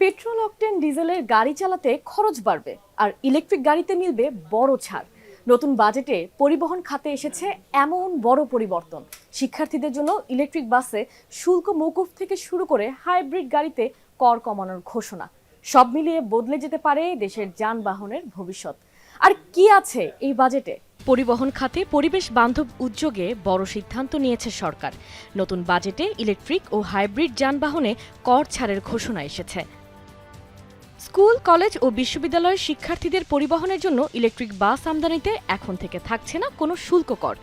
Petrol octane ডিজেলের গাড়ি চালাতে খরচ বাড়বে আর ইলেকট্রিক গাড়িতে মিলবে বড় ছাড়। নতুন বাজেটে পরিবহন খাতে এসেছে এমন বড় পরিবর্তন। শিক্ষার্থীদের জন্য ইলেকট্রিক বাসে শুল্ক মওকুফ থেকে শুরু করে হাইব্রিড গাড়িতে কর কমানোর ঘোষণা। সব মিলিয়ে বদলে যেতে পারে দেশের যানবাহনের ভবিষ্যৎ। আর কি আছে এই বাজেটে? পরিবহন খাতে পরিবেশ বান্ধব উদ্যোগে বড় সিদ্ধান্ত নিয়েছে সরকার। নতুন বাজেটে ইলেকট্রিক ও হাইব্রিড যানবাহনে কর ছাড়ের ঘোষণা এসেছে। স্কুল, কলেজ ও বিশ্ববিদ্যালয়ের শিক্ষার্থীদের পরিবহনের জন্য ইলেকট্রিক বাস আমদানিতে এখন থেকে থাকছে না কোনো শুল্ক কর।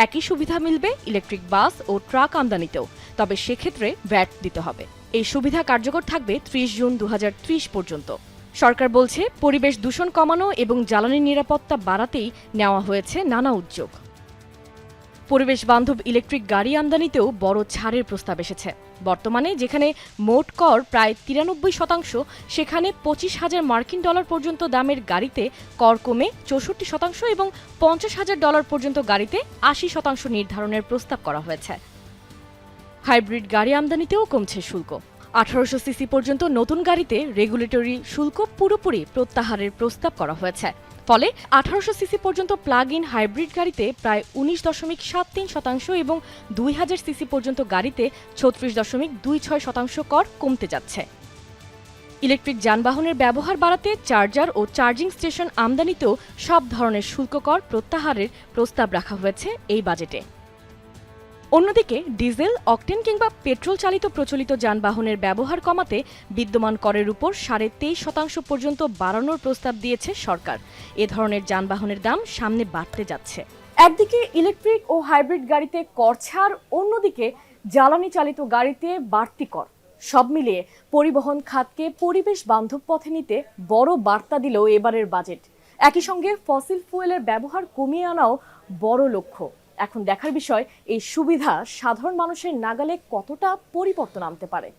একই সুবিধা মিলবে ইলেকট্রিক বাস ও ট্রাক আমদানিতেও, তবে সেক্ষেত্রে ভ্যাট দিতে হবে। এই সুবিধা কার্যকর থাকবে ৩০ জুন ২০৩০ পর্যন্ত। সরকার বলছে, পরিবেশ দূষণ কমানো এবং জ্বালানি নিরাপত্তা বাড়াতেই নেওয়া হয়েছে নানা উদ্যোগ। পরিবেশ বান্ধব ইলেকট্রিক গাড়ি আমদানিতেও বড় ছাড়ের প্রস্তাব এসেছে। বর্তমানে যেখানে মোট কর প্রায় ৯৩%, সেখানে ২৫,০০০ মার্কিন ডলার পর্যন্ত দামের গাড়িতে কর কমে ৬৪% এবং $৫০,০০০ পর্যন্ত গাড়িতে ৮০% নির্ধারণের প্রস্তাব করা হয়েছে। হাইব্রিড গাড়ি আমদানিতেও কমছে শুল্ক। ১৮০০ সিসি পর্যন্ত নতুন গাড়িতে রেগুলেটরি শুল্ক পুরোপুরি প্রত্যাহারের প্রস্তাব করা হয়েছে। ফলে ১৮০০ সিসি পর্যন্ত প্লাগ ইন হাইব্রিড গাড়িতে প্রায় ১৯.৭৩% এবং ২০০০ সিসি পর্যন্ত গাড়িতে ৩৬.২৬% কর কমতে যাচ্ছে। ইলেকট্রিক যানবাহনের ব্যবহার বাড়াতে চার্জার ও চার্জিং স্টেশন আমদানিতেও সব ধরনের শুল্ক কর প্রত্যাহারের প্রস্তাব রাখা হয়েছে এই বাজেটে। অন্যদিকে ডিজেল, অকটেন কিংবা পেট্রোল চালিত প্রচলিত যানবাহনের ব্যবহার কমাতে বিদ্যমান করের উপর ২.৫% পর্যন্ত বাড়ানোর প্রস্তাব দিয়েছে সরকার। এ ধরনের যানবাহনের দাম সামনে বাড়তে যাচ্ছে। একদিকে ইলেকট্রিক ও হাইব্রিড গাড়িতে কর ছাড়, অন্যদিকে জ্বালানি চালিত গাড়িতে বাড়তি কর। সব মিলিয়ে পরিবহন খাতকে পরিবেশ বান্ধব পথে নিতে বড় বার্তা দিল এবারের বাজেট। একই সঙ্গে ফসিল ফুয়েলের ব্যবহার কমিয়ে আনাও বড় লক্ষ্য। এখন দেখার বিষয়, এই সুবিধা সাধারণ মানুষের নাগালে কতটা পরিবর্তন আনতে পারে।